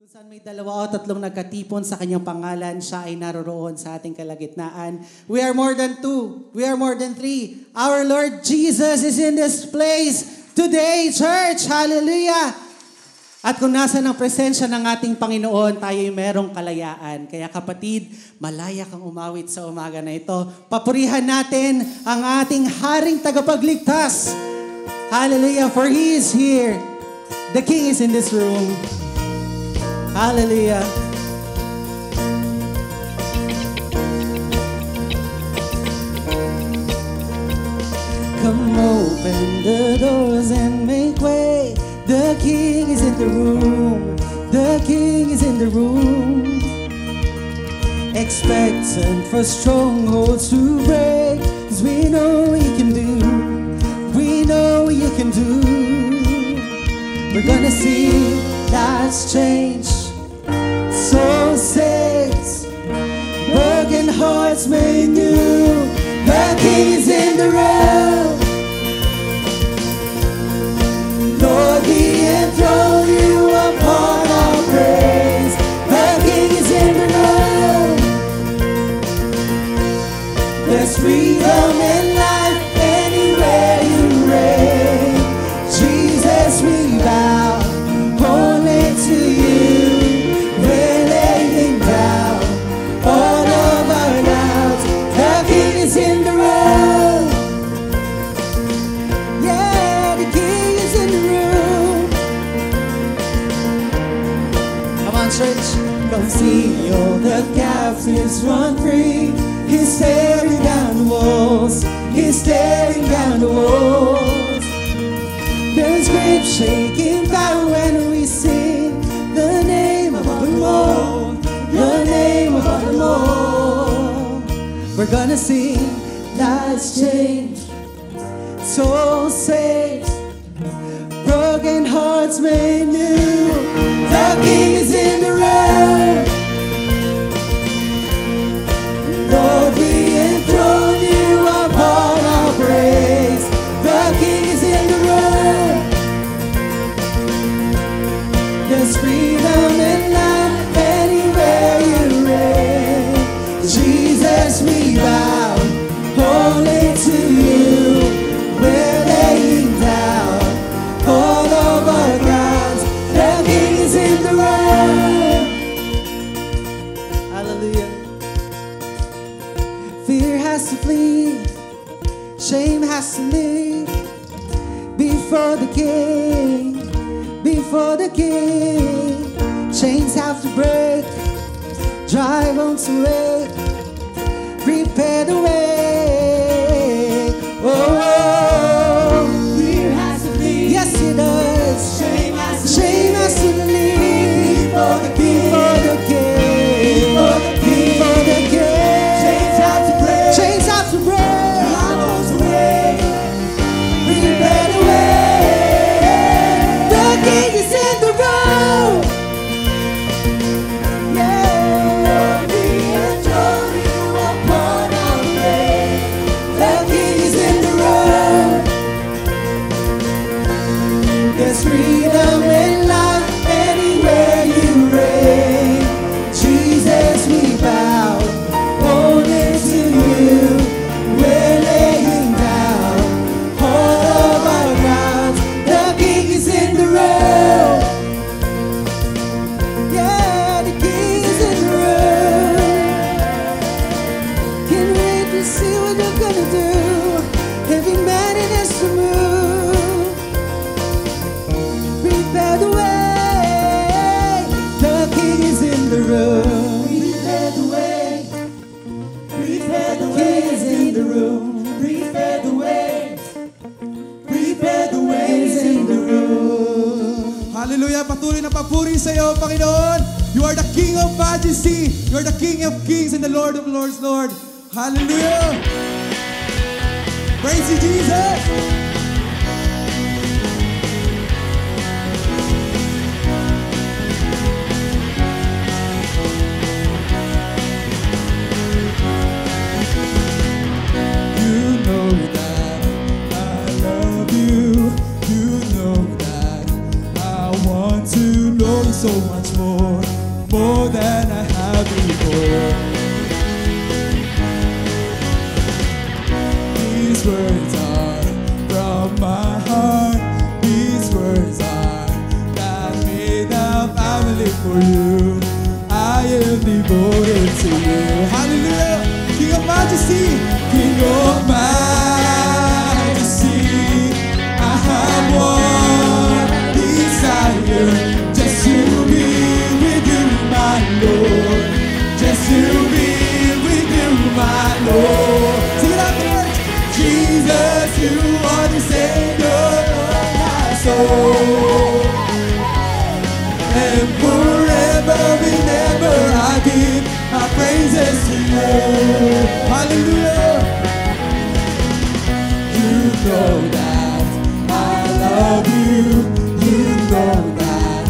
Kung saan may dalawa o tatlong nagkatipon sa kanyang pangalan, siya ay naroroon sa ating kalagitnaan. We are more than two. We are more than three. Our Lord Jesus is in this place today, church. Hallelujah! At kung nasa ng presensya ng ating Panginoon, tayo'y merong kalayaan. Kaya kapatid, malaya kang umawit sa umaga na ito. Papurihan natin ang ating Haring Tagapagligtas. Hallelujah, for He is here. The King is in this room. Hallelujah. Come open the doors and make way. The King is in the room. The King is in the room. Expectant for strongholds to break. 'Cause we know He can do. We know you can do. We're gonna see lives change. Souls saved, broken hearts made new. The King is in the room. Lord, we enthrone you upon our praise. The King is in the room. There's freedom and life anywhere you reign. Jesus, we bow only to you. We're laying down all of our doubts. The King is in the room. Yeah, the King is in the room. Come on, church. Come see all the captives run free. He's tearing down the walls. He's tearing down the walls. There's great shaking power when we sing the name above them all, the name above them all. We're gonna sing lives change, souls saved, broken hearts made new. The King is in the room. Lord, we enthrone you upon our praise. The King is in the room. There's freedom and life anywhere you reign. Jesus, we bow only to you. We're laying down all of our crowns. The King is in the room. Hallelujah. Fear has to flee, shame has to leave before the King. Before the King, chains have to break, dry bones awake, prepare the way. Oh, fear has to leave. Yes, it does. Shame has to leave. Before the King. Before the King. Before the King. Chains have to break. Chains have to break. Dry bones awake, prepare the way. The King is in the room. Yeah, we adore you upon our praise. The King is in the room. There's freedom and life anywhere you reign. Jesus, we bow only to you. We're laying down all of our crowns. The King is in the room. Yeah, the King is in the room. Can't wait to see what you're gonna do. Every man in this room. Prepare the way. The King is in the room. Prepare the way. Prepare the way. The King is in the room. Prepare the way. Prepare the way is in the room. Hallelujah! Patuloy na papuri sa iyo, Panginoon. You are the King of Majesty. You are the King of Kings and the Lord of Lords, Lord. Hallelujah! Praise you, Jesus! You know that I love you. You know that I want to know you so much more. Lord, more than I have before. These words are from my heart. These words are God made a family for you. I am devoted to you. Hallelujah. King of Majesty, King of Majesty, I have one desire, just to be with you, my Lord. Just to be with you, my Lord. Sing it out, church. Jesus, you are the Savior of my soul. And forever and ever I give my praises to you. Hallelujah. You know that I love you. You know that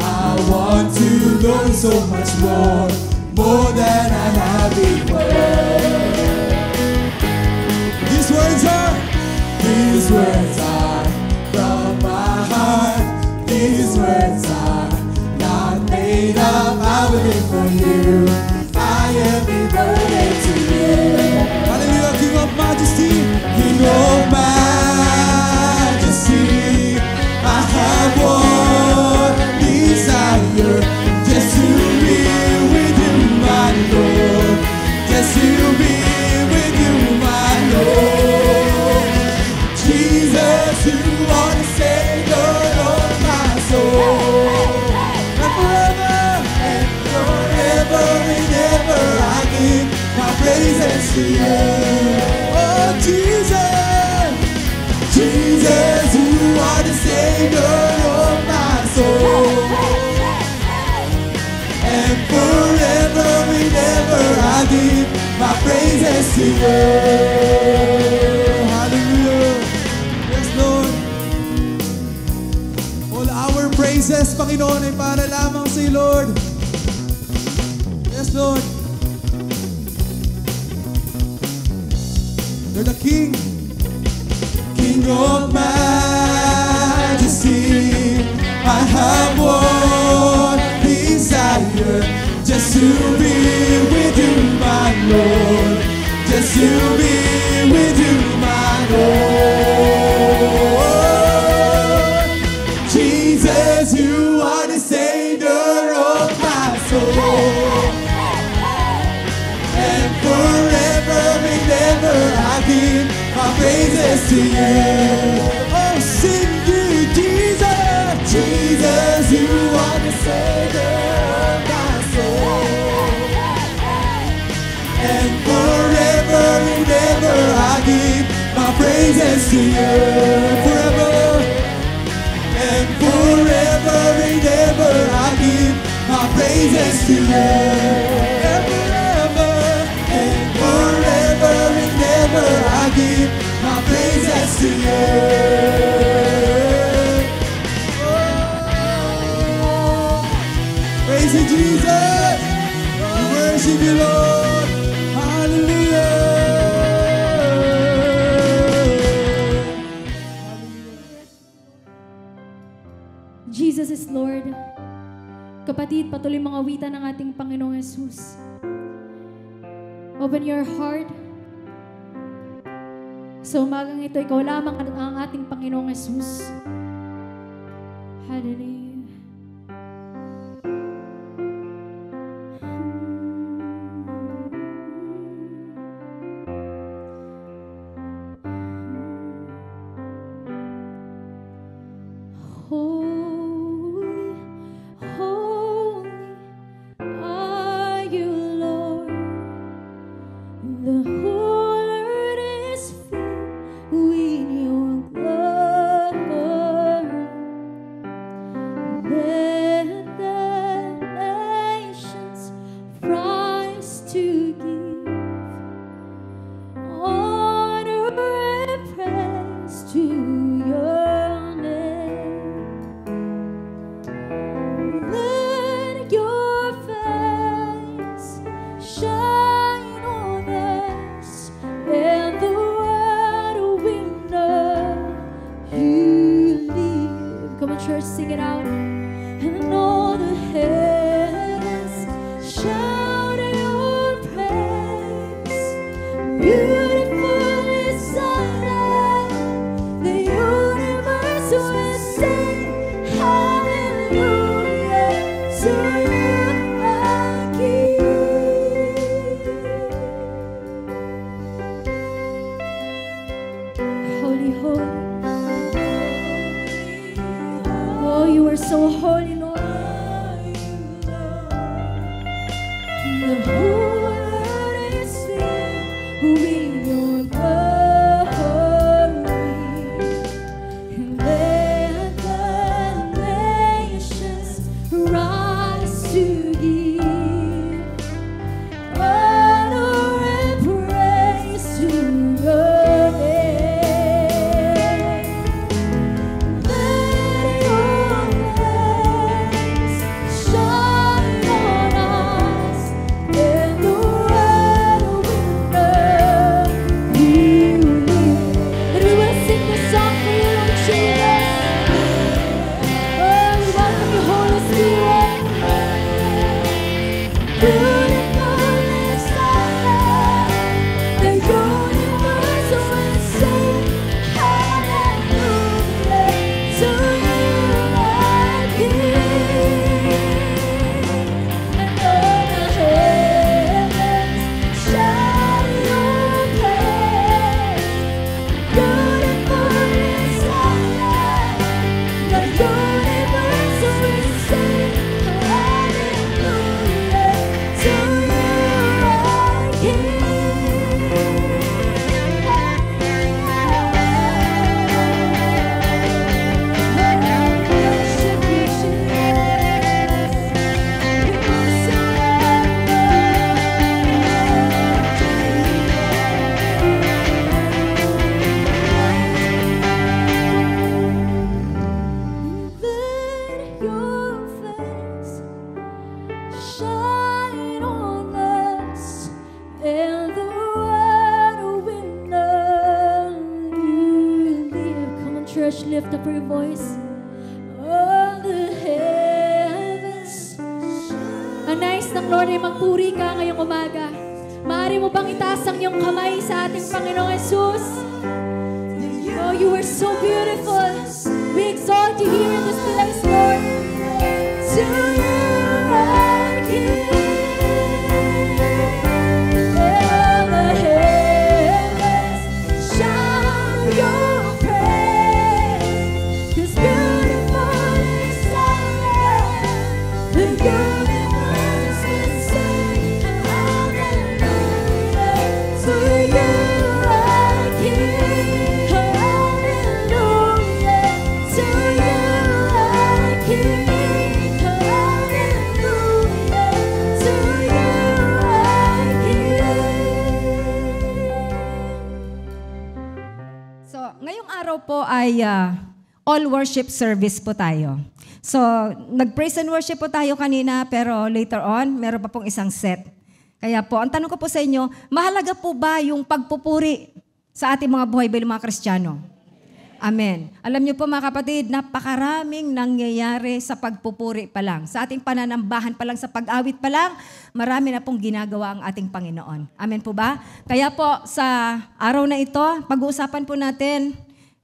I want to know so much more than I have before. These words are from my heart. These words are not made up, I will live for you. I am devoted to you. Hallelujah, King of Majesty, King of Majesty, I have one desire, just to be with you, my Lord. Just to be with you, my Lord. Jesus, you are the Savior of my soul. And forever and ever I give my praises to you. Oh, Jesus, Jesus, you are the Savior of my soul. And forever and ever I give my praises to you. Hallelujah. Yes, Lord. All our praises, Panginoon, ay para lamang sa iyo, Lord. Yes, Lord. You're the King. King of Majesty, I have one desire, just to be with you, my Lord. Just to be with you, my Lord. Jesus, you are the Savior of my soul. And forever and ever I give my praises to you. Oh, sing you, Jesus. Jesus, you are the Savior of my soul. And forever and ever I give my praises to you. Forever and forever and ever I give my praises to you. And forever and forever and ever I give my praises to you. Oh, praise you, Jesus. We worship you, Lord. Hallelujah. Jesus is Lord. Kapatid, patuloy mga awitan ng ating Panginoong Jesus. Open your heart. Sa umagang ito, ikaw lamang ang ating Panginoong Jesus. Hallelujah. Holy, holy are you, Lord. The whole earth is filled with your glory. The whole world is filled with your glory. And let the nations rise to give honor and praise to your name. Let your face shine on us, and the world will know you live. And we will sing this song for you, Lord Jesus. Oh, we welcome you, Holy Spirit. Beautiful is the land, the universe will sing hallelujah to you, our King. And all the heavens shout your praise. Beautiful is the land, the universe will sing hallelujah to you, our King. Worship you, Jesus. We let your face shine on us, and the world will know you live. Come on, church, lift up your voice. Oh, the heavens. Ang nais ng Lord ay magpuri ka ngayong umaga. Maaari mo bang itaas ang iyong kamay sa ating Panginoong Jesus? Oh, you are so beautiful. We exalt you here in this place, Lord. To you, our King. And the heavens shout your praise. 'Cause beautiful is the land, the universe will sing hallelujah to you, our King. Hallelujah to you, our King. Hallelujah to you, our King. So, ngayong araw po ay all worship service po tayo. So, nag-praise and worship po tayo kanina, pero later on, meron pa pong isang set. Kaya po, ang tanong ko po sa inyo, mahalaga po ba yung pagpupuri sa ating mga buhay bilang mga Kristiyano? Amen. Alam niyo po mga kapatid, napakaraming nangyayari sa pagpupuri pa lang. Sa ating pananambahan pa lang, sa pag-awit pa lang, marami na pong ginagawa ang ating Panginoon. Amen po ba? Kaya po, sa araw na ito, pag-uusapan po natin,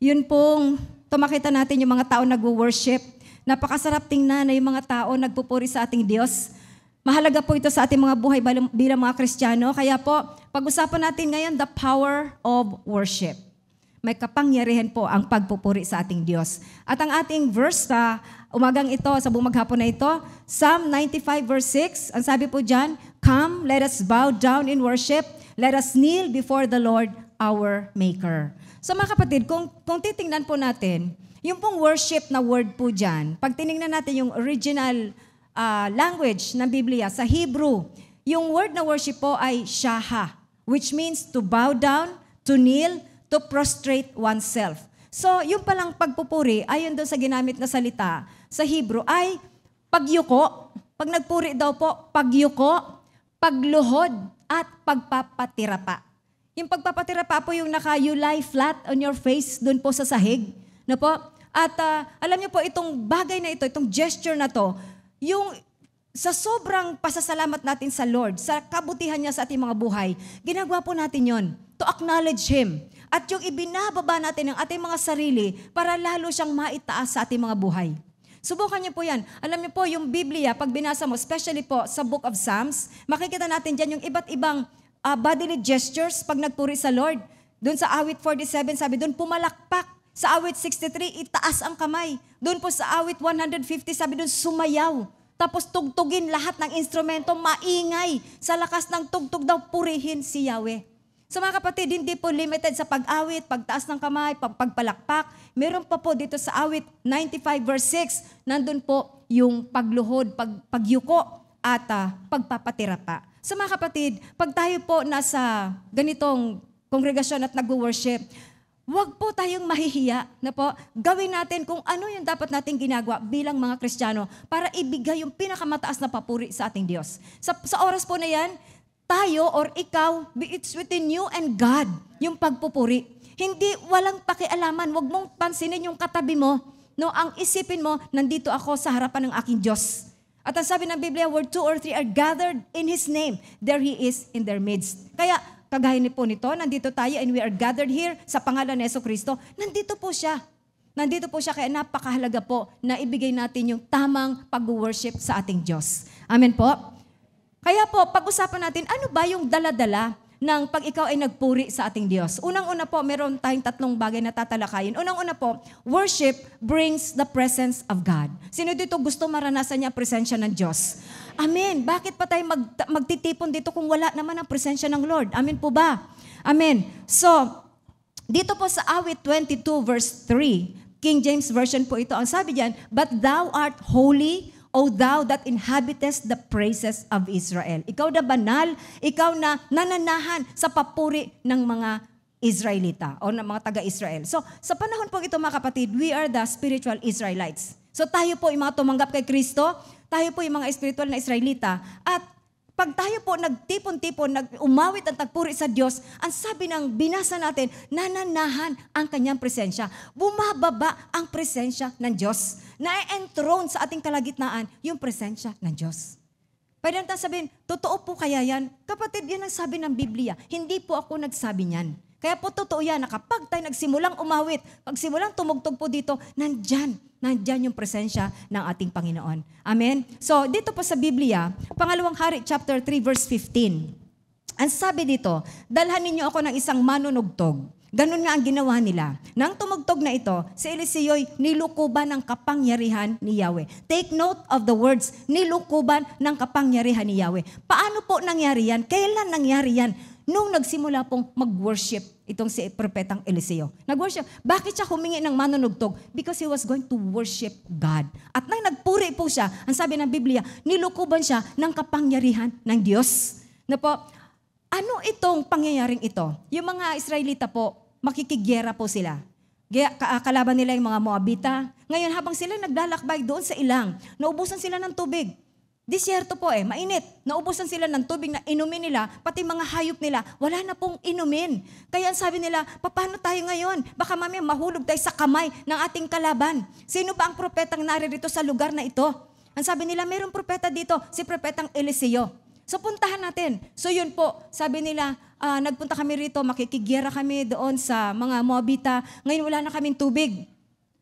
yun pong tumakita natin yung mga tao nag-worship. Napakasarap tingnan na yung mga tao nagpupuri sa ating Diyos. Mahalaga po ito sa ating mga buhay bilang mga Kristiyano. Kaya po, pag-usapan natin ngayon, the power of worship. May kapangyarihan po ang pagpupuri sa ating Diyos. At ang ating verse sa umagang ito, sa buong maghapon na ito, Psalm 95 verse 6, ang sabi po dyan, "Come, let us bow down in worship. Let us kneel before the Lord our Maker." So mga kapatid, kung titingnan po natin, yung pong worship na word po dyan, pag tinignan natin yung original language ng Biblia, sa Hebrew, yung word na worship po ay shaha, which means to bow down, to kneel, to prostrate oneself. So, yung palang pagpupuri, ayon doon sa ginamit na salita sa Hebrew, ay pagyuko. Pag nagpuri daw po, pagyuko, pagluhod, at pagpapatira pa. Yung pagpapatira pa po yung you lie flat on your face doon po sa sahig. No po? At alam niyo po, itong bagay na ito, itong gesture na to, yung sa sobrang pasasalamat natin sa Lord, sa kabutihan niya sa ating mga buhay, ginagawa po natin yon to acknowledge Him. At yung ibinababa natin ng ating mga sarili para lalo siyang maitaas sa ating mga buhay. Subukan niyo po yan. Alam niyo po, yung Biblia, pag binasa mo, especially po sa Book of Psalms, makikita natin dyan yung iba't ibang bodily gestures pag nagpuri sa Lord. Doon sa awit 47, sabi doon, pumalakpak. Sa awit 63, itaas ang kamay. Doon po sa awit 150, sabi doon, sumayaw. Tapos tugtugin lahat ng instrumento, maingay. Sa lakas ng tugtog daw, purihin si Yahweh. So mga kapatid, hindi po limited sa pag-awit, pagtaas ng kamay, pagpalakpak. Meron pa po dito sa awit 95 verse 6, nandun po yung pagluhod, pagyuko at pagpapatira pa. So mga kapatid, pag tayo po nasa ganitong kongregasyon at nag-worship, huwag po tayong mahihiya na po gawin natin kung ano yung dapat nating ginagawa bilang mga Kristiyano para ibigay yung pinakamataas na papuri sa ating Diyos. Sa oras po na yan, tayo or ikaw, it's within you and God, yung pagpupuri. Hindi, walang pakialaman. Huwag mong pansinin yung katabi mo. No, ang isipin mo, nandito ako sa harapan ng aking Diyos. At ang sabi ng Biblia, where 2 or 3 are gathered in His name, there He is in their midst. Kaya, kagaya po nito, nandito tayo and we are gathered here sa pangalan ni Jesucristo. Nandito po siya. Nandito po siya, kaya napakahalaga po na ibigay natin yung tamang pag-worship sa ating Diyos. Amen po? Kaya po, pag-usapan natin, ano ba yung dala-dala ng pag ikaw ay nagpuri sa ating Diyos? Unang-una po, meron tayong 3 bagay na tatalakayin. Unang-una po, worship brings the presence of God. Sino dito gusto maranasan niya ang presensya ng Diyos? Amen. Bakit pa tayo magtitipon dito kung wala naman ang presensya ng Lord? Amen po ba? Amen. So, dito po sa awit 22 verse 3, King James Version po ito, ang sabi diyan, but thou art holy, O thou that inhabitest the praises of Israel. Ikaw na banal, ikaw na nananahan sa papuri ng mga Israelita o ng mga taga-Israel. So, sa panahon po ito mga kapatid, we are the spiritual Israelites. So, tayo po yung mga tumanggap kay Kristo, tayo po yung mga spiritual na Israelita, at pag tayo po nagtipon-tipon, umawit ang tagpuri sa Diyos, ang sabi ng binasa natin, nananahan ang kanyang presensya. Bumababa ang presensya ng Diyos. Na-enthrone sa ating kalagitnaan yung presensya ng Diyos. Pwede natin sabihin, totoo po kaya yan? Kapatid, yan ang sabi ng Biblia. Hindi po ako nagsabi niyan. Kaya po totoo yan na kapag tayo nagsimulang umawit, pagsimulang tumugtog po dito, nandyan yung presensya ng ating Panginoon. Amen? So, dito po sa Biblia, Pangalawang Hari, chapter 3, verse 15. Ang sabi dito, dalhan ninyo ako ng isang manunugtog. Ganun nga ang ginawa nila. Nang tumugtog na ito, si Eliseo'y nilukuban ng kapangyarihan ni Yahweh. Take note of the words, nilukuban ng kapangyarihan ni Yahweh. Paano po nangyari yan? Kailan nangyari yan? Nung nagsimula pong mag-worship itong si Propetang Eliseo. Nag-worship. Bakit siya humingi ng manunugtog? Because he was going to worship God. At nang nagpuri po siya, ang sabi ng Biblia, nilukuban siya ng kapangyarihan ng Diyos. Na po, ano itong pangyayaring ito? Yung mga Israelita po, makikigyera po sila. Kalaban nila yung mga Moabita. Ngayon, habang sila naglalakbay doon sa ilang, naubusan sila ng tubig. Disyerto po mainit. Naubusan sila ng tubig na inumin nila, pati mga hayop nila, wala na pong inumin. Kaya sabi nila, paano tayo ngayon? Baka mamaya mahulog tayo sa kamay ng ating kalaban. Sino ba ang propetang naririto sa lugar na ito? Ang sabi nila, mayroong propeta dito, si Propetang Eliseo. So puntahan natin. So yun po, sabi nila, nagpunta kami rito, makikigyera kami doon sa mga Moabita. Ngayon wala na kaming tubig.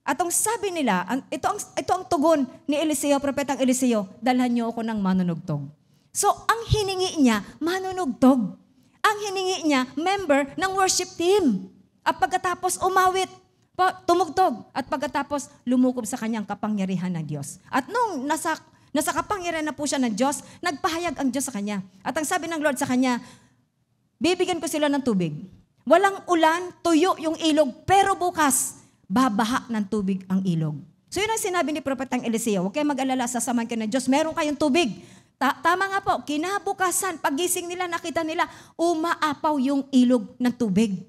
At ang sabi nila, ito ang tugon ni Eliseo, Propetang Eliseo, dalhan niyo ako ng manunugtog. So ang hiningi niya, manunugtog. Ang hiningi niya, member ng worship team. At pagkatapos umawit, tumugtog. At pagkatapos lumukob sa kanyang kapangyarihan ng Diyos. At nung nasa kapangyarihan na po siya ng Diyos, nagpahayag ang Diyos sa kanya. At ang sabi ng Lord sa kanya, bibigyan ko sila ng tubig. Walang ulan, tuyo yung ilog, pero bukas, babaha ng tubig ang ilog. So yun ang sinabi ni Propetang Eliseo, huwag kayong mag-alala, sasamahan kayo ng Diyos, meron kayong tubig. Tama nga po, kinabukasan, pagising nila, nakita nila, umaapaw yung ilog ng tubig.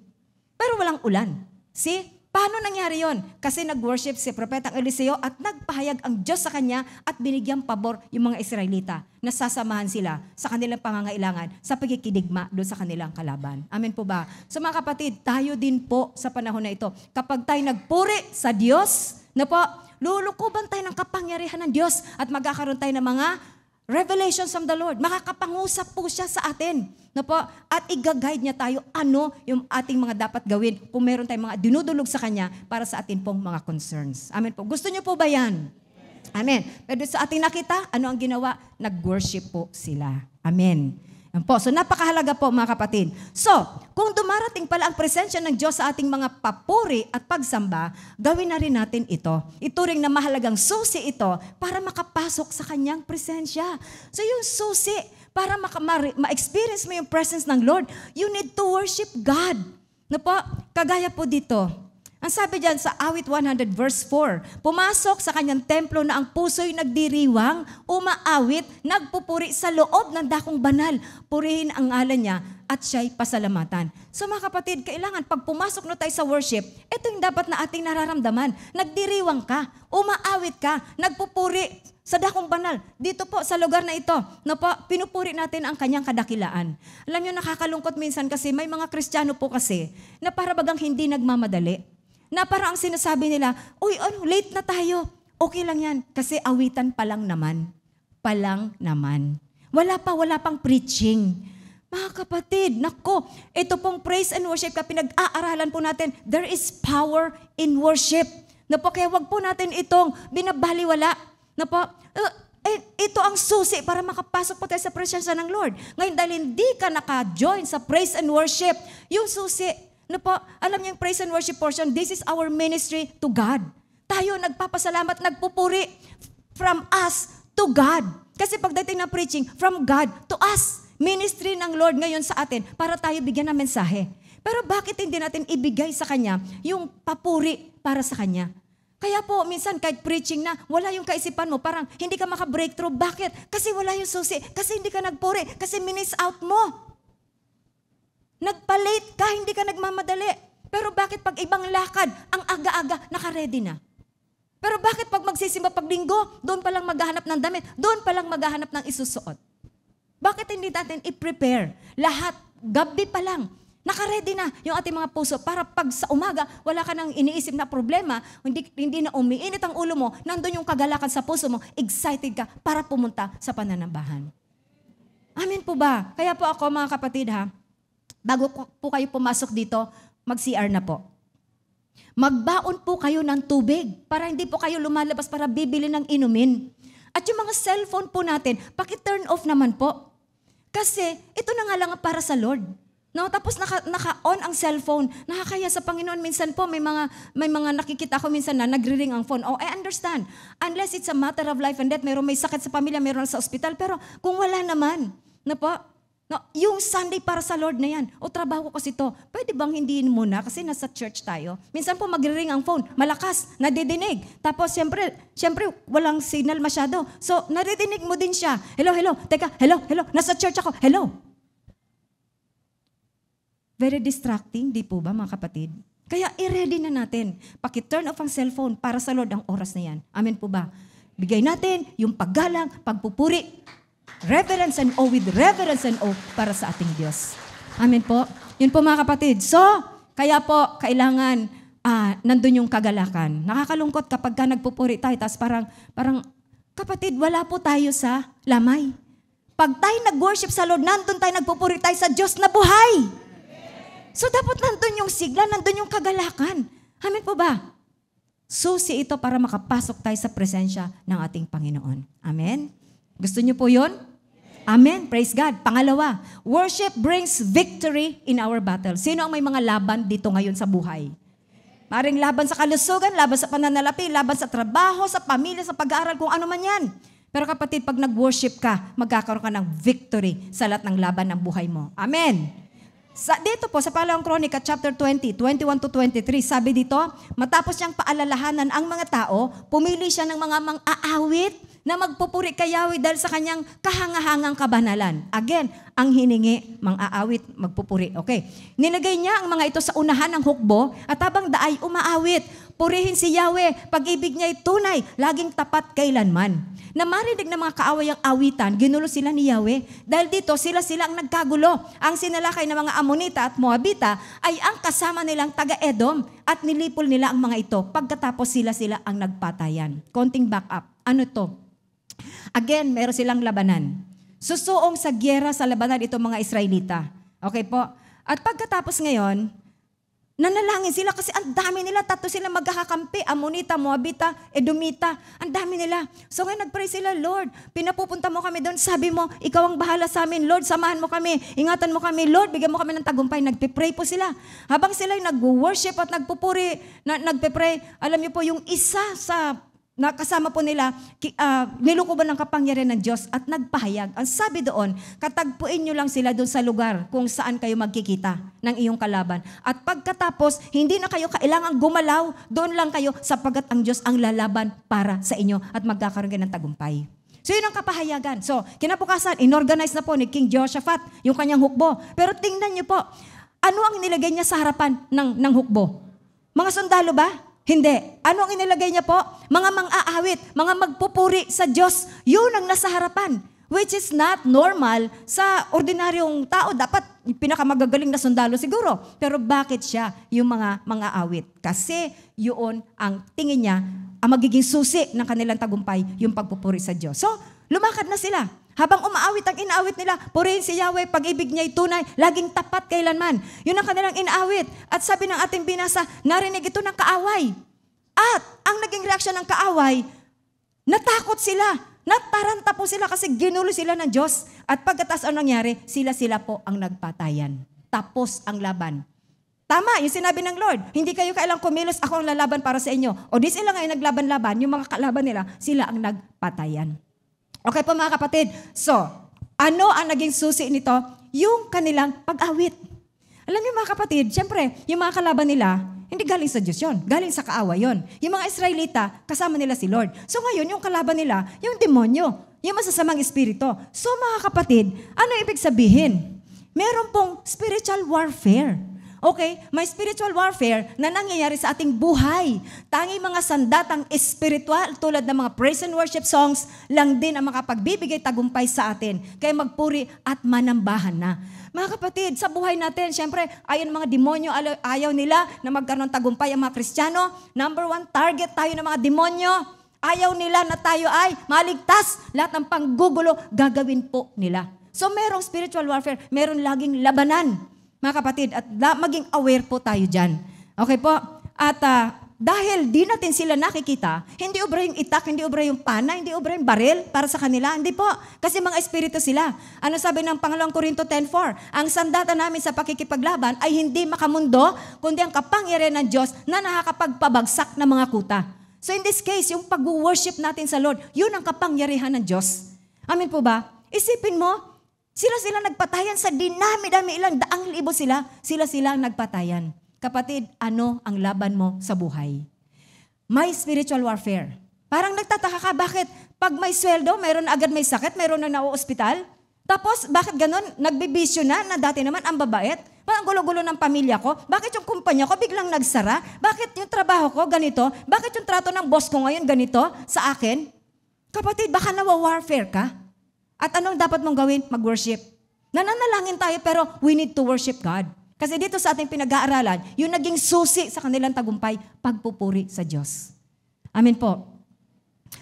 Pero walang ulan. See? Paano nangyari yon? Kasi nag-worship si Propetang Eliseo at nagpahayag ang Diyos sa kanya at binigyang pabor yung mga Israelita na sasamahan sila sa kanilang pangangailangan sa pagkikidigma doon sa kanilang kalaban. Amen po ba? So mga kapatid, tayo din po sa panahon na ito, kapag tayo nagpuri sa Diyos, na po, lulukuban tayo ng kapangyarihan ng Diyos at magkakaroon tayo ng mga revelations from the Lord. Makakapangusap po siya sa atin. No po? At i-guide niya tayo ano yung ating mga dapat gawin kung meron tayong mga dinudulog sa Kanya para sa atin pong mga concerns. Amen po. Gusto niyo po ba yan? Amen. Pero sa ating nakita, ano ang ginawa? Nag-worship po sila. Amen. Yan po. So napakahalaga po mga kapatid. So, kung dumarating pala ang presensya ng Diyos sa ating mga papuri at pagsamba, gawin na rin natin ito. Ituring na mahalagang susi ito para makapasok sa kanyang presensya. So yung susi, para ma-experience mo yung presence ng Lord, you need to worship God. Na po, kagaya po dito. Ang sabi diyan sa Awit 100 verse 4, pumasok sa kanyang templo na ang puso'y nagdiriwang, umaawit, nagpupuri sa loob ng dakong banal. Purihin ang ngalan niya at siya'y pasalamatan. So mga kapatid, kailangan pag pumasok na tayo sa worship, ito yung dapat na ating nararamdaman. Nagdiriwang ka, umaawit ka, nagpupuri sa dakong banal. Dito po sa lugar na ito, no po, pinupuri natin ang kanyang kadakilaan. Alam niyo, nakakalungkot minsan kasi may mga Kristiyano po kasi na para bagang hindi nagmamadali. Na parang ang sinasabi nila, uy, late na tayo. Okay lang yan. Kasi awitan pa lang naman. Palang naman. Wala pang preaching. Mga kapatid, nako, ito pong praise and worship ka, pinag-aaralan po natin, there is power in worship. Na po, kaya wag po natin itong binabaliwala. Na po, ito ang susi para makapasok po tayo sa presensya ng Lord. Ngayon, dahil hindi ka naka-join sa praise and worship, yung susi, no po, alam niyo yung praise and worship portion, this is our ministry to God. Tayo nagpapasalamat, nagpupuri from us to God. Kasi pagdating ng preaching, from God to us. Ministry ng Lord ngayon sa atin para tayo bigyan ng mensahe. Pero bakit hindi natin ibigay sa Kanya yung papuri para sa Kanya? Kaya po, minsan kahit preaching na, wala yung kaisipan mo, parang hindi ka maka-breakthrough. Bakit? Kasi wala yung susi. Kasi hindi ka nagpuri. Kasi minis out mo. Nagpa-late ka, hindi ka nagmamadali. Pero bakit pag ibang lakad, ang aga-aga, naka-ready na? Pero bakit pag magsisimba pag linggo, doon palang maghahanap ng damit, doon palang maghahanap ng isusuot? Bakit hindi natin i-prepare? Lahat, gabi pa lang, naka-ready na yung ating mga puso para pag sa umaga, wala ka nang iniisip na problema, hindi na umiinit ang ulo mo, nandun yung kagalakan sa puso mo, excited ka para pumunta sa pananambahan. Amen po ba? Kaya po ako mga kapatid bago po kayo pumasok dito, mag-CR na po. Magbaon po kayo ng tubig para hindi po kayo lumalabas para bibili ng inumin. At yung mga cellphone po natin, paki-turn off naman po. Kasi ito na nga lang para sa Lord. No, tapos naka-on ang cellphone. Nakakaya sa Panginoon minsan po may mga nakikita ko minsan na nagri-ring ang phone. Oh, I understand. Unless it's a matter of life and death, may sakit sa pamilya, meron sa ospital, pero kung wala naman, na po, no, yung Sunday para sa Lord na yan. O trabaho ko kasi to. Pwede bang hindiin muna kasi nasa church tayo? Minsan po magre-ring ang phone. Malakas, nadidinig. Tapos siyempre walang signal masyado. So nadidinig mo din siya. Hello. Teka, hello. Nasa church ako. Hello. Very distracting, di po ba mga kapatid? Kaya i-ready na natin. Paki-turn off ang cellphone para sa Lord ang oras na yan. Amen po ba? Bigay natin yung paggalang, pagpupuri, reverence and awe with reverence and awe para sa ating Diyos. Amen po. Yun po mga kapatid. So, kaya po, kailangan nandun yung kagalakan. Nakakalungkot kapag ka nagpupuri tayo, tapos parang, kapatid, wala po tayo sa lamay. Pag tayo nag-worship sa Lord, nandun tayo nagpupuri tayo sa Diyos na buhay. So, dapat nandun yung sigla, nandun yung kagalakan. Amen po ba? Susi ito para makapasok tayo sa presensya ng ating Panginoon. Amen? Gusto niyo po yun? Amen. Praise God. Pangalawa, worship brings victory in our battle. Sino ang may mga laban dito ngayon sa buhay? Maring laban sa kalusugan, laban sa pananalapi, laban sa trabaho, sa pamilya, sa pag-aaral, kung ano man yan. Pero kapatid, pag nag-worship ka, magkakaroon ka ng victory sa lahat ng laban ng buhay mo. Amen. Dito po sa Pangalawang Kronika, chapter 20, 21-23, sabi dito, matapos niyang paalalahanan ang mga tao, pumili siya ng mga mang-aawit na magpupuri kay Yahweh dahil sa kanyang kahangahangang kabanalan. Again, ang hiningi, mang-aawit, magpupuri. Okay. Nilagay niya ang mga ito sa unahan ng hukbo at habang daay umaawit, purihin si Yahweh, pag-ibig niya ay tunay, laging tapat kailanman. Na marinig ng mga kaawayang awitan, ginulo sila ni Yahweh. Dahil dito, sila ang nagkagulo. Ang sinalakay ng mga Amonita at Moabita ay ang kasama nilang taga-Edom at nilipol nila ang mga ito. Pagkatapos sila ang nagpatayan. Konting back up. Ano to? Again, meron silang labanan. Susuong sa gyera sa labanan itong mga Israelita. Okay po? At pagkatapos ngayon, Nanalangin sila kasi ang dami nila, 3 sila magkakakampi, Amonita, Moabita, Edomita, ang dami nila. So ngayon nagpray sila, Lord, pinapupunta mo kami doon, sabi mo, ikaw ang bahala sa amin, Lord, samahan mo kami, ingatan mo kami, Lord, bigyan mo kami ng tagumpay. Nagpipray po sila. Habang sila nag-worship at nagpupuri, nagpipray, alam niyo po, yung isa sa nakasama po nila, nilukuban ng kapangyarihan ng Diyos at nagpahayag. Ang sabi doon, katagpuin nyo lang sila doon sa lugar kung saan kayo magkikita ng iyong kalaban. At pagkatapos, hindi na kayo kailangang gumalaw, doon lang kayo sapagkat ang Diyos ang lalaban para sa inyo at magkakaroon kayo ng tagumpay. So yun ang kapahayagan. So kinabukasan, inorganize na po ni King Jehoshaphat yung kanyang hukbo. Pero tingnan nyo po, ano ang nilagay niya sa harapan ng hukbo? Mga sundalo ba? Hindi. Ano ang inilagay niya po? Mga mang-aawit, mga magpupuri sa Diyos. Yun ang nasa harapan. Which is not normal sa ordinaryong tao. Dapat pinakamagagaling na sundalo siguro. Pero bakit siya yung mga mang-aawit? Kasi yun ang tingin niya, ang magiging susi ng kanilang tagumpay, yung pagpupuri sa Diyos. So, lumakad na sila. Habang umaawit ang inaawit nila, purihin si Yahweh, pag-ibig niya'y tunay, laging tapat kailanman. Yun ang kanilang inaawit. At sabi ng ating binasa, narinig ito ng kaaway. At ang naging reaksyon ng kaaway, natakot sila. Nataranta po sila kasi ginulo sila ng Diyos. At pagkatas ang nangyari, sila po ang nagpatayan. Tapos ang laban. Tama, yung sinabi ng Lord, hindi kayo kailang kumilos, ako ang lalaban para sa inyo. O di sila ngayon naglaban-laban, yung mga kalaban nila, sila ang nagpatayan. Okay po mga kapatid, so, ano ang naging susi nito? Yung kanilang pag-awit. Alam niyo mga kapatid, syempre, yung mga kalaban nila, hindi galing sa Diyos yun, galing sa kaaway yun. Yung mga Israelita, kasama nila si Lord. So ngayon, yung kalaban nila, yung demonyo, yung masasamang espiritu. So mga kapatid, ano ibig sabihin? Meron pong spiritual warfare. Okay? May spiritual warfare na nangyayari sa ating buhay. Tanging mga sandatang espiritual tulad ng mga praise and worship songs lang din ang makapagbibigay tagumpay sa atin. Kaya magpuri at manambahan na. Mga kapatid, sa buhay natin, syempre, ayon mga demonyo, ayaw nila na magkaroon tagumpay ang mga Kristiyano. Number 1, target tayo ng mga demonyo. Ayaw nila na tayo ay maligtas. Lahat ng panggugulo, gagawin po nila. So merong spiritual warfare, meron laging labanan. Mga kapatid, at maging aware po tayo dyan. Okay po? At dahil di natin sila nakikita, hindi obra yung itak, hindi obra yung pana, hindi obra yung baril para sa kanila. Hindi po. Kasi mga espiritu sila. Ano sabi ng Pangalawang Korinto 10:4? Ang sandata namin sa pakikipaglaban ay hindi makamundo, kundi ang kapangyarihan ng Diyos na nakakapagpabagsak ng mga kuta. So in this case, yung pag-worship natin sa Lord, yun ang kapangyarihan ng Diyos. Amin po ba? Isipin mo, sila nagpatayan sa dinami-dami, ilang daang libo sila ang nagpatayan. Kapatid, ano ang laban mo sa buhay? May spiritual warfare. Parang nagtataka ka, bakit pag may sweldo, mayroon agad may sakit, mayroon na nauospital? Tapos, bakit ganun? Nagbibisyo na dati naman ang babait? Parang gulo-gulo ng pamilya ko? Bakit yung kumpanya ko biglang nagsara? Bakit yung trabaho ko ganito? Bakit yung trato ng boss ko ngayon ganito sa akin? Kapatid, baka nawa-warfare ka? At anong dapat mong gawin? Mag-worship. Nananalangin tayo pero we need to worship God. Kasi dito sa ating pinag-aaralan, yung naging susi sa kanilang tagumpay, pagpupuri sa Diyos. Amen po.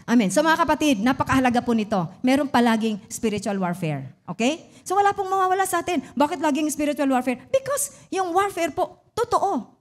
Amen. So mga kapatid, napakahalaga po nito. Meron palaging spiritual warfare. Okay? So wala pong mawawala sa atin. Bakit laging spiritual warfare? Because yung warfare po, totoo.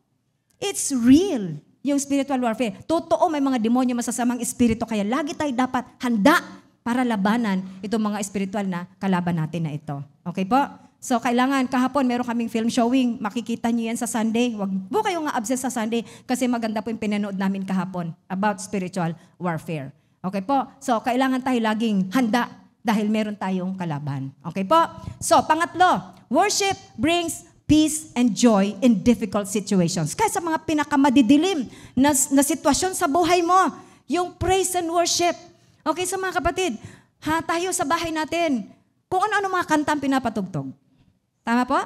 It's real. Yung spiritual warfare. Totoo, may mga demonyo, masasamang espiritu. Kaya lagi tayo dapat handa para labanan itong mga spiritual na kalaban natin na ito. Okay po? So, kailangan, kahapon, meron kaming film showing. Makikita niyo yan sa Sunday. Huwag po kayong nga-absent sa Sunday kasi maganda po yung pinanood namin kahapon about spiritual warfare. Okay po? So, kailangan tayo laging handa dahil meron tayong kalaban. Okay po? So, pangatlo, worship brings peace and joy in difficult situations. Kaya sa mga pinakamadidilim na sitwasyon sa buhay mo, yung praise and worship. Okay, so mga kapatid, tayo sa bahay natin, kung ano-ano mga kanta ang pinapatugtog. Tama po?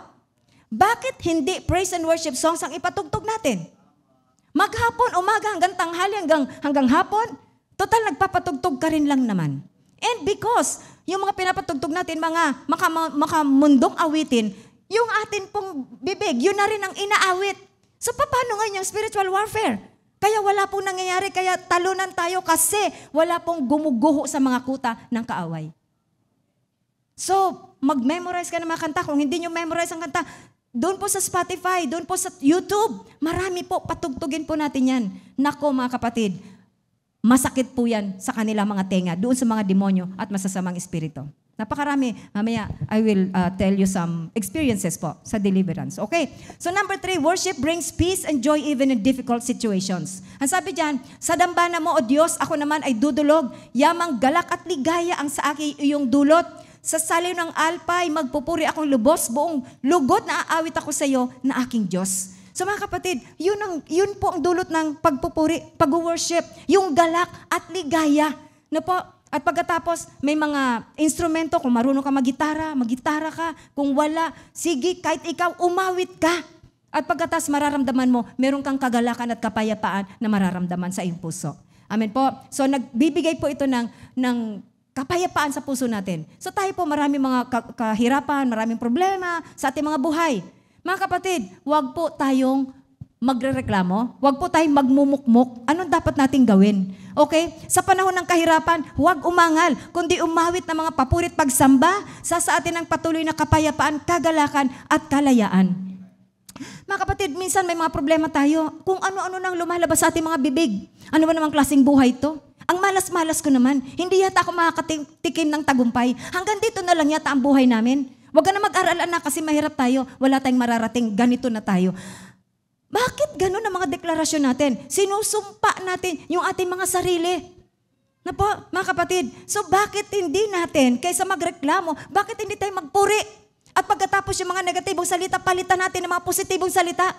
Bakit hindi praise and worship songs ang ipatugtog natin? Maghapon, umaga, hanggang tanghali, hanggang hapon, total nagpapatugtog ka rin lang naman. And because yung mga pinapatugtog natin, mga makamundong awitin, yung atin pong bibig, yun na rin ang inaawit. So paano nga yung spiritual warfare? Kaya wala pong nangyayari, kaya talunan tayo kasi wala pong gumuguho sa mga kuta ng kaaway. So, mag-memorize ka ng mga kanta. Kung hindi nyo memorize ang kanta, Doon po sa Spotify, doon po sa YouTube. Marami po, patugtugin po natin yan. Nako mga kapatid, masakit po yan sa kanilang mga tenga, doon sa mga demonyo at masasamang espiritu. Napakarami. Mamaya, I will tell you some experiences po sa deliverance. Okay? So number 3, worship brings peace and joy even in difficult situations. Ang sabi dyan, sa dambana mo, O Diyos, ako naman ay dudulog, yamang galak at ligaya ang sa aking iyong dulot. Sa saliw ng alpay, magpupuri akong lubos, buong lugod na aawit ako sa iyo na aking Diyos. So mga kapatid, yun po ang dulot ng pagpupuri, pag-worship, yung galak at ligaya. Na po, at pagkatapos, may mga instrumento, kung marunong ka magitara ka. Kung wala, sige, kahit ikaw, umawit ka. At pagkatapos, mararamdaman mo, meron kang kagalakan at kapayapaan na mararamdaman sa iyong puso. Amen po. So, nagbibigay po ito ng kapayapaan sa puso natin. So, tayo po, maraming mga kahirapan, maraming problema sa ating mga buhay. Mga kapatid, huwag po tayong magrereklamo, huwag po tayong magmumukmuk. Anong dapat nating gawin? Okay? Sa panahon ng kahirapan, huwag umangal, kundi umawit ng mga papurit pagsamba, sa atin ng patuloy na kapayapaan, kagalakan at kalayaan. Mga kapatid, minsan may mga problema tayo, kung ano-ano nang lumalabas sa ating mga bibig. Ano ba namang klaseng buhay to? Ang malas-malas ko naman, hindi yata ako makakatikim ng tagumpay. Hanggang dito na lang yata ang buhay namin. Huwag ka na mag-aral, anak, kasi mahirap tayo. Wala tayong mararating, ganito na tayo. Bakit ganun ang mga deklarasyon natin? Sinusumpa natin yung ating mga sarili. Na po, mga kapatid, so bakit hindi natin, kaysa magreklamo, bakit hindi tayo magpuri? At pagkatapos yung mga negatibong salita, palitan natin ng mga positibong salita.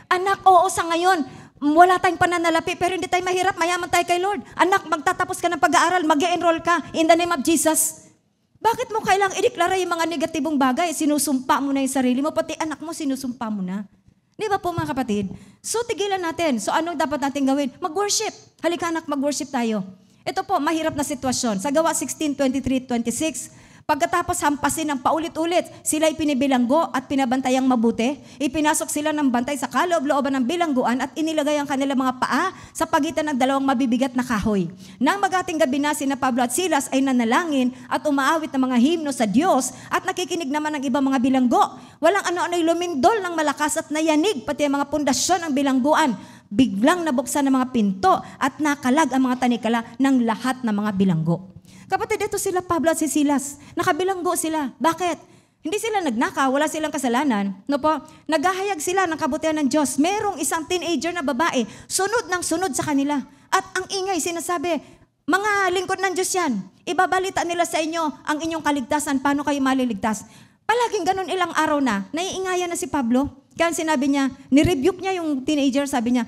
Anak, oo, sa ngayon, wala tayong pananalapi, pero hindi tayo mahirap, mayaman tayo kay Lord. Anak, magtatapos ka ng pag-aaral, mag-e-enroll ka in the name of Jesus. Bakit mo kailangang ideklara yung mga negatibong bagay? Sinusumpa mo na yung sarili mo, pati anak mo, sinusumpa mo na. Di ba po mga kapatid? So tigilan natin. So ano dapat natin gawin? Mag-worship. Halika anak, mag-worship tayo. Ito po, mahirap na sitwasyon. Sa Gawa 16:23-26, pagkatapos hampasin ng paulit-ulit, sila ipinibilanggo at pinabantayang mabuti. Ipinasok sila ng bantay sa kaloob-looban ng bilangguan at inilagay ang kanilang mga paa sa pagitan ng dalawang mabibigat na kahoy. Nang magating gabi na, sina Pablo at Silas ay nanalangin at umaawit ng mga himno sa Diyos at nakikinig naman ng ibang mga bilanggo. Walang ano-ano'y lumindol ng malakas at nayanig pati ang mga pundasyon ng bilangguan. Biglang nabuksan ng mga pinto at nakalag ang mga tanikala ng lahat ng mga bilanggo. Kapatid, ito sila Pablo at si Silas. Nakabilanggo sila. Bakit? Hindi sila nagnakaw, wala silang kasalanan. No po? Naghahayag sila ng kabutihan ng Diyos. Merong isang teenager na babae, sunod ng sunod sa kanila. At ang ingay, sinasabi, mga lingkod ng Diyos yan. Ibabalita nila sa inyo ang inyong kaligtasan, paano kayo maliligtas. Palaging ganun ilang araw na, naiingayan na si Pablo. Kaya sinabi niya, nirebuke niya yung teenager, sabi niya,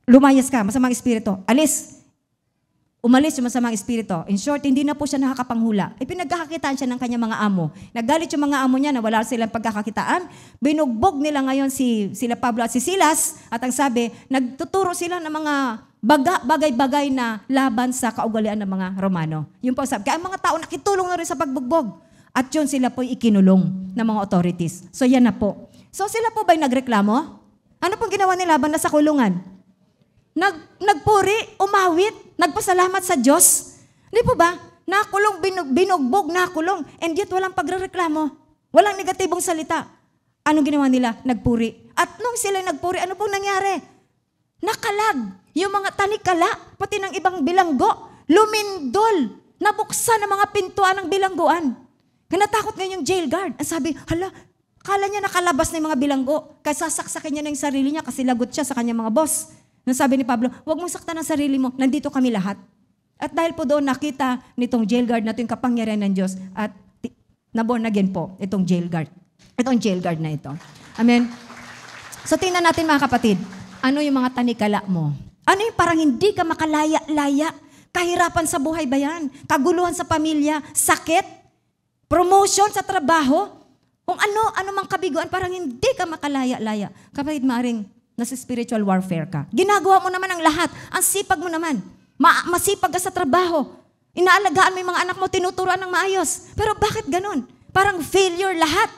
lumayas ka, masamang espiritu, alis. Umalis yung masamang espiritu. In short, hindi na po siya nakakapanghula. Pinagkakakitaan siya ng kanyang mga amo. Nagalit yung mga amo niya na wala silang pagkakakitaan. Binugbog nila ngayon sila Pablo at si Silas. At ang sabi, nagtuturo sila ng mga bagay-bagay na laban sa kaugalian ng mga Romano. Yung po sabi. Kaya ang mga tao nakitulong na rin sa pagbugbog. At yun sila po ikinulong ng mga authorities. So yan na po. So sila po ba'y nagreklamo? Ano pong ginawa nila laban na sa kulungan? Nagpuri, umawit, nagpasalamat sa Diyos. Hindi po ba? Nakulong, binugbog, nakulong. And yet walang pagrereklamo. Walang negatibong salita. Anong ginawa nila? Nagpuri. At nung sila nagpuri, ano pong nangyari? Nakalag. Yung mga tanikala, pati ng ibang bilanggo, lumindol. Nabuksan ang mga pintuan ng bilangguan. Kanatakot ngayon yung jail guard. Ang sabi, hala, kala niya nakalabas na yung mga bilanggo. Kaya sasaksakin niya na yung sarili niya kasi lagot siya sa kanyang mga boss. Nang sabi ni Pablo, huwag mong saktan ang sarili mo, nandito kami lahat. At dahil po doon nakita nitong jail guard na ito yung kapangyarihan ng Diyos at na-born again po itong jail guard. Itong jail guard na ito. Amen. So tingnan natin mga kapatid, ano yung mga tanikala mo? Ano yung parang hindi ka makalaya-laya? Kahirapan sa buhay ba yan? Kaguluhan sa pamilya? Sakit? Promotion sa trabaho? Kung ano mang kabiguan, parang hindi ka makalaya-laya. Kapatid, maaring nasa spiritual warfare ka. Ginagawa mo naman ang lahat. Ang sipag mo naman. Masipag ka sa trabaho. Inaalagaan mo yung mga anak mo, tinuturuan ng maayos. Pero bakit ganun? Parang failure lahat.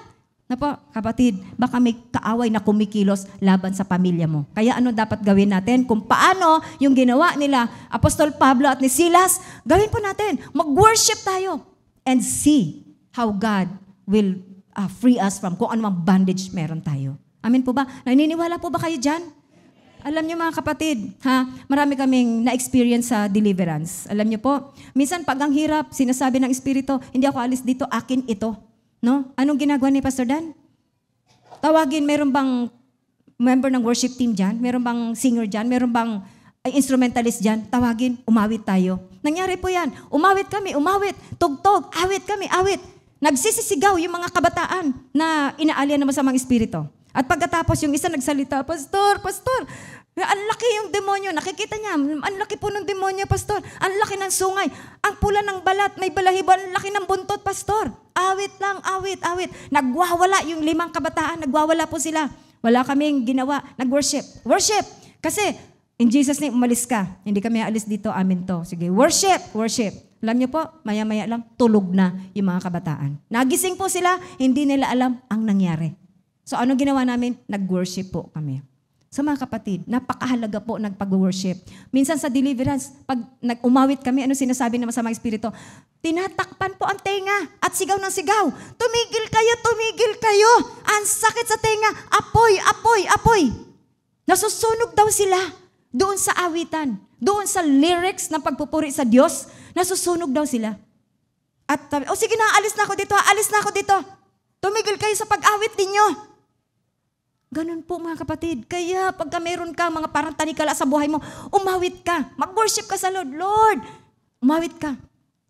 Na po, kapatid, baka may kaaway na kumikilos laban sa pamilya mo. Kaya ano dapat gawin natin? Kung paano yung ginawa nila, Apostol Pablo at ni Silas, gawin po natin. Mag-worship tayo and see how God will free us from kung anumang bondage meron tayo. Amen po ba? Naniniwala po ba kayo dyan? Alam niyo mga kapatid, marami kaming na-experience sa deliverance. Alam niyo po, minsan pag ang hirap, sinasabi ng Espiritu, hindi ako alis dito, akin ito. No? Anong ginagawa ni Pastor Dan? Tawagin, meron bang member ng worship team dyan? Meron bang singer dyan? Meron bang instrumentalist dyan? Tawagin, umawit tayo. Nangyari po yan. Umawit kami, umawit. Tugtog, awit kami, awit. Nagsisisigaw yung mga kabataan na inaalyan naman sa mga espiritu. At pagkatapos yung isa nagsalita, Pastor, ang laki yung demonyo. Nakikita niya, ang laki po ng demonyo, Pastor. Ang laki ng sungay. Ang pula ng balat, may balahibo, ang laki ng buntot, Pastor. Awit lang, awit, awit. Nagwawala yung 5 kabataan, nagwawala po sila. Wala kaming ginawa, nag-worship. Worship! Kasi, in Jesus' name, umalis ka. Hindi kami aalis dito, amin to. Sige, worship, worship. Alam niyo po, maya-maya lang, tulog na yung mga kabataan. Nagising po sila, hindi nila alam ang nangyari. So ano ginawa namin? Nag-worship po kami. So mga kapatid, napakahalaga po nagpag-worship. Minsan sa deliverance, pag umawit kami, ano sinasabi naman sa mga espiritu? Tinatakpan po ang tenga at sigaw ng sigaw. Tumigil kayo, tumigil kayo. Ang sakit sa tenga. Apoy, apoy, apoy. Nasusunog daw sila doon sa awitan. Doon sa lyrics ng pagpupuri sa Diyos. Nasusunog daw sila. At sige na, alis na ako dito, alis na ako dito. Tumigil kayo sa pag-awit ninyo. Ganun po mga kapatid. Kaya pagka meron ka mga parang tanikala sa buhay mo, umawit ka. Mag-worship ka sa Lord. Lord, umawit ka.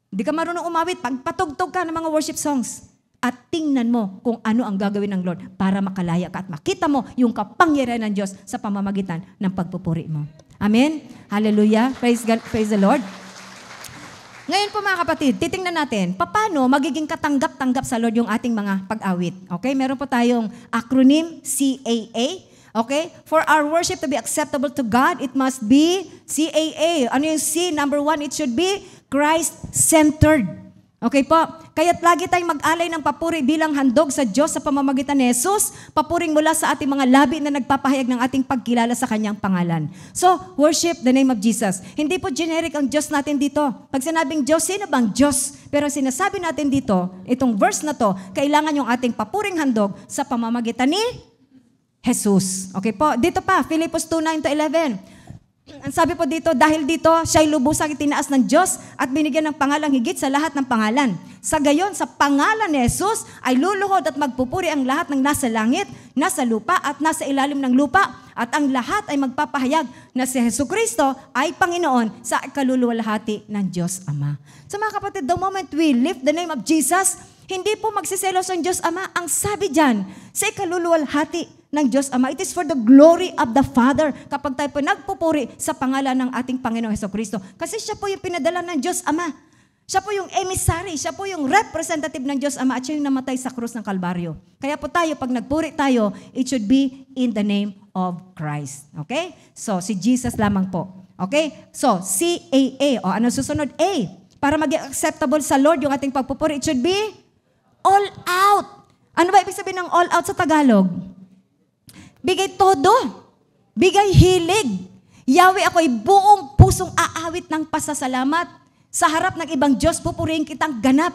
Hindi ka marunong umawit. Pagpatugtog ka ng mga worship songs. At tingnan mo kung ano ang gagawin ng Lord para makalaya ka at makita mo yung kapangyarihan ng Diyos sa pamamagitan ng pagpupuri mo. Amen? Hallelujah. Praise God, praise the Lord. Ngayon po mga kapatid, titingnan natin, paano magiging katanggap-tanggap sa Lord yung ating mga pag-awit. Okay? Meron po tayong acronym, CAA. Okay? For our worship to be acceptable to God, it must be CAA. Ano yung C? Number 1, it should be Christ-centered. Okay po? Kaya't lagi tayong mag-alay ng papuri bilang handog sa Diyos sa pamamagitan ni Jesus, papuring mula sa ating mga labi na nagpapahayag ng ating pagkilala sa Kanyang pangalan. So, worship the name of Jesus. Hindi po generic ang Diyos natin dito. Pag sinabing Diyos, sino bang Diyos? Pero sinasabi natin dito, itong verse na to, kailangan yung ating papuring handog sa pamamagitan ni Jesus. Okay po? Dito pa, Philippians 2:9-11. Ang sabi po dito, dahil dito, siya'y lubusang itinaas ng Diyos at binigyan ng pangalang higit sa lahat ng pangalan. Sa gayon, sa pangalan ni Jesus, ay luluhod at magpupuri ang lahat ng nasa langit, nasa lupa at nasa ilalim ng lupa. At ang lahat ay magpapahayag na si Jesucristo ay Panginoon sa kaluluwalhati ng Diyos Ama. So mga kapatid, the moment we lift the name of Jesus, hindi po magsiselos ang Diyos Ama. Ang sabi dyan, sa kaluluwalhati ng Diyos Ama. It is for the glory of the Father kapag tayo po nagpupuri sa pangalan ng ating Panginoong Jesucristo. Kasi siya po yung pinadala ng Diyos Ama. Siya po yung emissary, siya po yung representative ng Diyos Ama at siya yung namatay sa krus ng Kalbaryo. Kaya po tayo, pag nagpuri tayo, it should be in the name of Christ. Okay? So, si Jesus lamang po. Okay? So, CAA. O ano susunod? A. Para maging acceptable sa Lord yung ating pagpupuri, it should be all out. Ano ba ibig sabihin ng all out sa Tagalog? Bigay todo. Bigay hilig. Yahweh, ako'y buong pusong aawit ng pasasalamat. Sa harap ng ibang Diyos, pupurihin kitang ganap.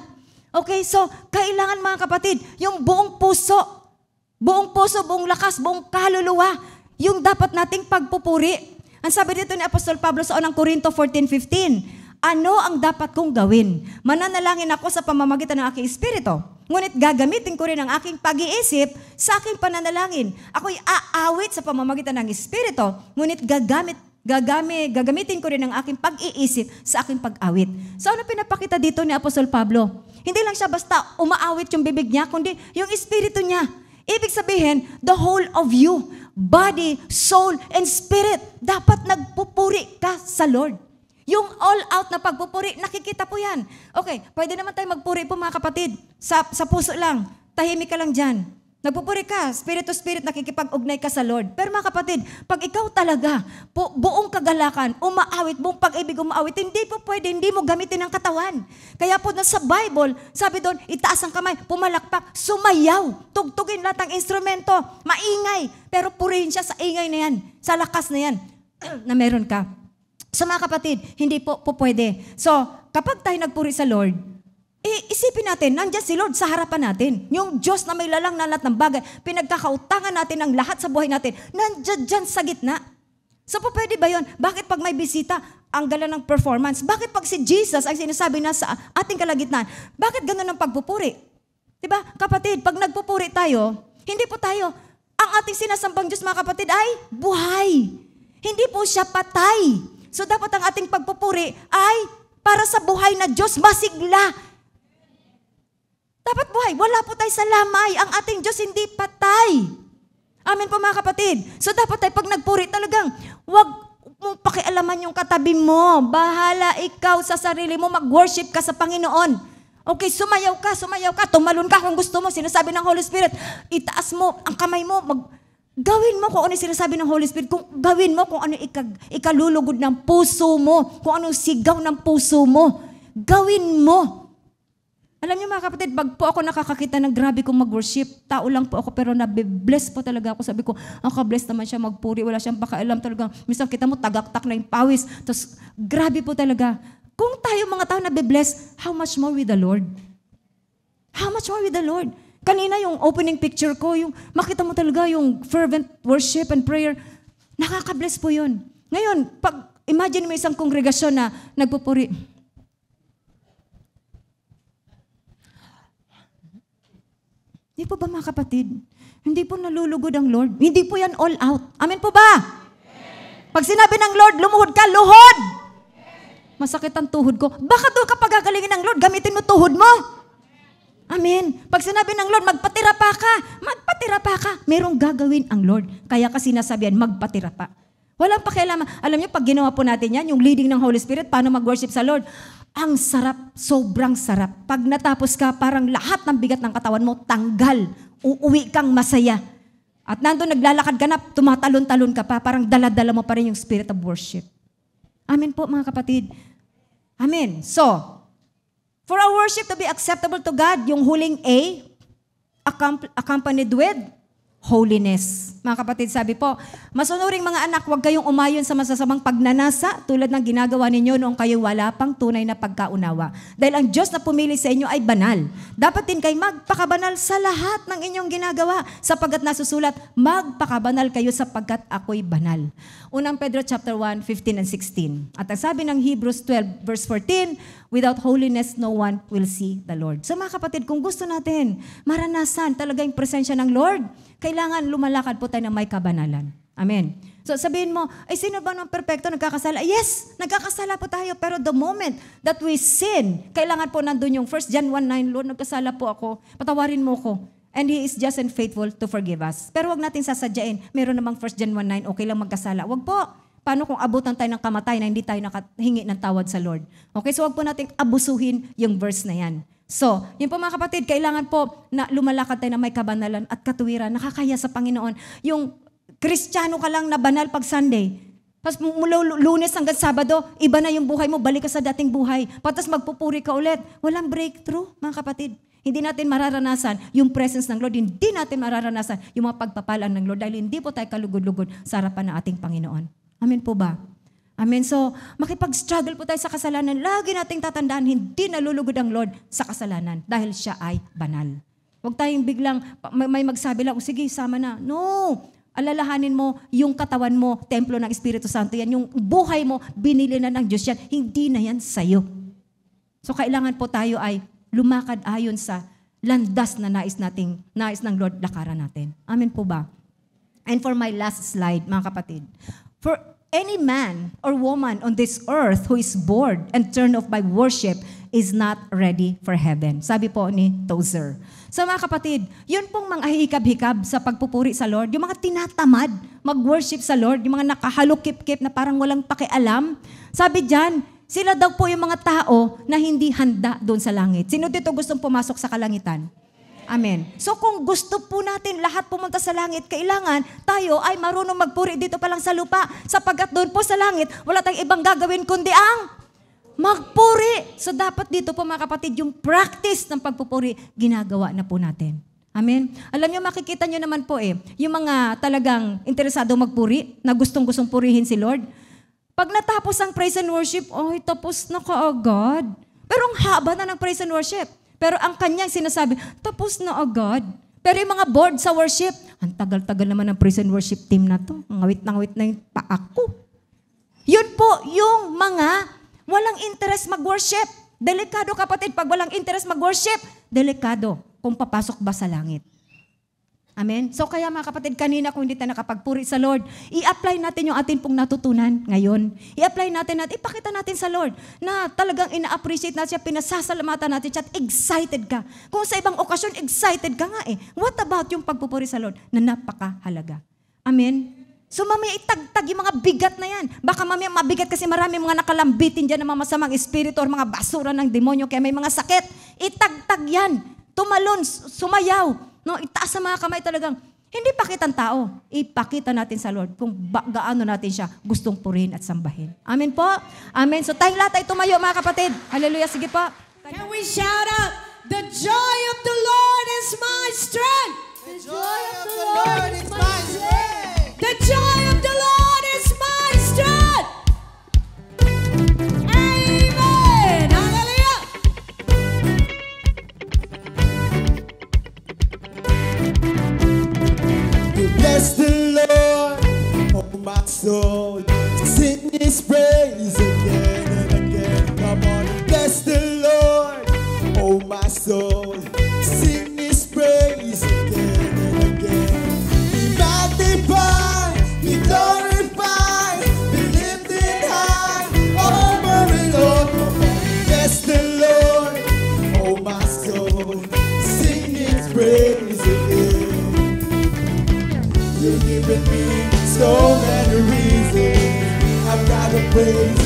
Okay, so, kailangan mga kapatid, yung buong puso, buong lakas, buong kaluluwa, yung dapat nating pagpupuri. Ang sabi dito ni Apostol Pablo sa unang Korinto 14:15, ano ang dapat kong gawin? Mananalangin ako sa pamamagitan ng aking espiritu. Ngunit gagamitin ko rin ang aking pag-iisip sa aking pananalangin. Ako'y aawit sa pamamagitan ng espiritu, ngunit gagamitin ko rin ang aking pag-iisip sa aking pag-awit. So ano pinapakita dito ni Apostol Pablo? Hindi lang siya basta umaawit yung bibig niya, kundi yung espiritu niya. Ibig sabihin, the whole of you, body, soul, and spirit, dapat nagpupuri ka sa Lord. Yung all-out na pagpupuri, nakikita po yan. Okay, pwede naman tayo magpuri po mga kapatid. Sa puso lang, tahimik ka lang dyan. Nagpupuri ka, spirit to spirit, nakikipag-ugnay ka sa Lord. Pero mga kapatid, pag ikaw talaga, buong kagalakan, umaawit, buong pag-ibig umaawit, hindi po pwede, hindi mo gamitin ang katawan. Kaya po sa Bible, sabi doon, itaas ang kamay, pumalakpak, sumayaw, tugtugin lahat ng instrumento, maingay, pero purihin siya sa ingay na yan, sa lakas na yan, na meron ka. So mga kapatid, hindi po pwede. So, kapag tayo nagpuri sa Lord, Isipin natin, nandiyan si Lord sa harapan natin. Yung Diyos na may lalang na lahat ng bagay, pinagkakautangan natin ang lahat sa buhay natin, nandiyan dyan sa gitna. So, pwede ba yun? Bakit pag may bisita, ang gala ng performance? Bakit pag si Jesus ay sinasabi na sa ating kalagitnaan, bakit ganun ang pagpupuri? Diba? Kapatid, pag nagpupuri tayo, hindi po tayo, ang ating sinasambang Diyos, mga kapatid, ay buhay. Hindi po siya patay. So, dapat ang ating pagpupuri ay para sa buhay na Diyos, masigla. Dapat buhay. Wala po tayo sa lamay. Ang ating Diyos hindi patay. Amen po mga kapatid. So dapat tayo pag nagpuri talagang, wag mong pakialaman yung katabi mo. Bahala ikaw sa sarili mo. Mag-worship ka sa Panginoon. Okay, sumayaw ka, tumalon ka kung gusto mo. Sinasabi ng Holy Spirit, itaas mo ang kamay mo. Gawin mo kung ano sinasabi ng Holy Spirit. Gawin mo kung ano ikalulugod ng puso mo. Kung ano sigaw ng puso mo. Gawin mo. Alam niyo mga kapatid, pag po ako nakakakita ng grabe kong mag-worship, tao lang po ako pero nabe-bless po talaga ako. Sabi ko, ka-bless naman siya magpuri, wala siyang pakailam talaga. Minsan kita mo, tagaktak na yung pawis. Tapos, grabe po talaga. Kung tayo mga tao nabe-bless, how much more with the Lord? How much more with the Lord? Kanina yung opening picture ko, yung makita mo talaga yung fervent worship and prayer, nakaka-bless po yun. Ngayon, pag imagine mo isang kongregasyon na nagpupuri, hindi po ba mga kapatid? Hindi po nalulugod ang Lord. Hindi po yan all out. Amen po ba? Pag sinabi ng Lord, lumuhod ka, luhod! Masakit ang tuhod ko. Baka doon ka pagagalingin ng Lord, gamitin mo tuhod mo. Amen. Pag sinabi ng Lord, magpatira pa ka. Merong gagawin ang Lord. Kaya kasi sinasabihan, magpatira pa. Walang pakialaman. Alam niyo, pag ginawa po natin yan, yung leading ng Holy Spirit, paano mag-worship sa Lord, ang sarap, sobrang sarap. Pag natapos ka, parang lahat ng bigat ng katawan mo, tanggal. Uuwi kang masaya. At nandun naglalakad ka na, tumatalon-talon ka pa, parang dala-dala mo pa rin yung spirit of worship. Amen po mga kapatid. Amen. So, for our worship to be acceptable to God, yung huling A, accompanied with holiness. Mga kapatid, sabi po, masunuring mga anak, huwag kayong umayon sa masasamang pagnanasa tulad ng ginagawa ninyo noong kayo wala pang tunay na pagkaunawa. Dahil ang Diyos na pumili sa inyo ay banal. Dapat din kayo magpakabanal sa lahat ng inyong ginagawa sapagkat nasusulat, magpakabanal kayo sapagkat ako'y banal. Unang Pedro chapter 1, 15 and 16. At ang sabi ng Hebrews 12 verse 14, without holiness, no one will see the Lord. So mga kapatid, kung gusto natin maranasan talaga yung presensya ng Lord, kailangan lumalakad po tayo ng may kabanalan. Amen. So sabihin mo, ay sino ba nung perfecto nagkakasala? Yes, nagkakasala po tayo. Pero the moment that we sin, kailangan po nandun yung 1 John 1:9, Lord, nagkasala po ako. Patawarin mo ko. And He is just and faithful to forgive us. Pero wag natin sasadyain. Meron namang 1 John 1:9, okay lang magkasala. Wag po. Paano kung abutan tayo ng kamatay na hindi tayo nakahingi ng tawad sa Lord? Okay, so wag po nating abusuhin yung verse na yan. So, yun po mga kapatid, kailangan po na lumalakad tayo na may kabanalan at katuwiran, nakakaya sa Panginoon. Yung Kristiyano ka lang na banal pag Sunday, tapos mula Lunes hanggang Sabado, iba na yung buhay mo, balik ka sa dating buhay. Tapos magpupuri ka ulit. Walang breakthrough, mga kapatid. Hindi natin mararanasan yung presence ng Lord. Hindi natin mararanasan yung mga pagpapalaan ng Lord dahil hindi po tayo kalugod-lugod sa harapan ng ating Panginoon. Amen po ba? Amen. So, makipag-struggle po tayo sa kasalanan. Lagi nating tatandaan, hindi nalulugod ang Lord sa kasalanan dahil siya ay banal. Huwag tayong biglang may magsabi lang, sige, sama na. No! Alalahanin mo, yung katawan mo, templo ng Espiritu Santo yan. Yung buhay mo, binili na ng Diyos yan. Hindi na yan sa'yo. So, kailangan po tayo ay lumakad ayon sa landas na nais ng Lord lakaran natin. Amen po ba? And for my last slide, mga kapatid, for any man or woman on this earth who is bored and turned off by worship is not ready for heaven. Sabi po ni Tozer. So mga kapatid, yun pong mga hikab-hikab sa pagpupuri sa Lord, yung mga tinatamad mag-worship sa Lord, yung mga nakahalukip-kip na parang walang pakialam. Sabi dyan, sila daw po yung mga tao na hindi handa doon sa langit. Sino dito gustong pumasok sa kalangitan? Amen. So kung gusto po natin lahat pumunta sa langit, kailangan tayo ay marunong magpuri dito pa lang sa lupa. Sapagkat doon po sa langit, wala tayong ibang gagawin kundi ang magpuri. So dapat dito po mga kapatid, yung practice ng pagpupuri, ginagawa na po natin. Amen. Alam niyo, makikita niyo naman po yung mga talagang interesado magpuri, na gustong-gustong purihin si Lord. Pag natapos ang praise and worship, tapos na kaagad. Pero ang haba na ng praise and worship. Pero ang kanyang sinasabi, tapos na agad. Pero yung mga board sa worship, ang tagal-tagal naman ng praise and worship team na to. Ngawit na yung paa ko. Yun po, yung mga walang interest mag-worship. Delikado kapatid, pag walang interest mag-worship, delikado kung papasok ba sa langit. Amen? So kaya mga kapatid, kanina kung hindi tayo nakapagpuri sa Lord, i-apply natin yung atin pong natutunan ngayon. I-apply natin, ipakita natin sa Lord na talagang ina-appreciate natin siya, pinasasalamatan natin siya at excited ka. Kung sa ibang okasyon, excited ka nga eh. What about yung pagpupuri sa Lord na napakahalaga? Amen? So mamaya itagtag yung mga bigat na yan. Baka mamaya mabigat kasi marami mga nakalambitin dyan ng mga masamang espiritu or mga basura ng demonyo kaya may mga sakit. Itagtag yan. Tumalon, sumayaw. No, itaas sa mga kamay talagang, hindi pakitang tao. Ipakita natin sa Lord kung gaano natin siya gustong purihin at sambahin. Amen po? Amen. So tayong lahat ay tumayo mga kapatid. Hallelujah. Sige po. Can we shout out, the joy of the Lord is my strength. The joy of the Lord is my strength. The joy of the Lord is my strength. Amen. Hallelujah. Bless the Lord, oh my soul. Sing His praise again and again. Come on, bless the Lord, oh my soul. Sing His praise again and again. Be magnified, be glorified, be lifted high over it all. Come on, bless the Lord, oh my soul. Sing His praise again. You've given me so many reasons. I've got to praise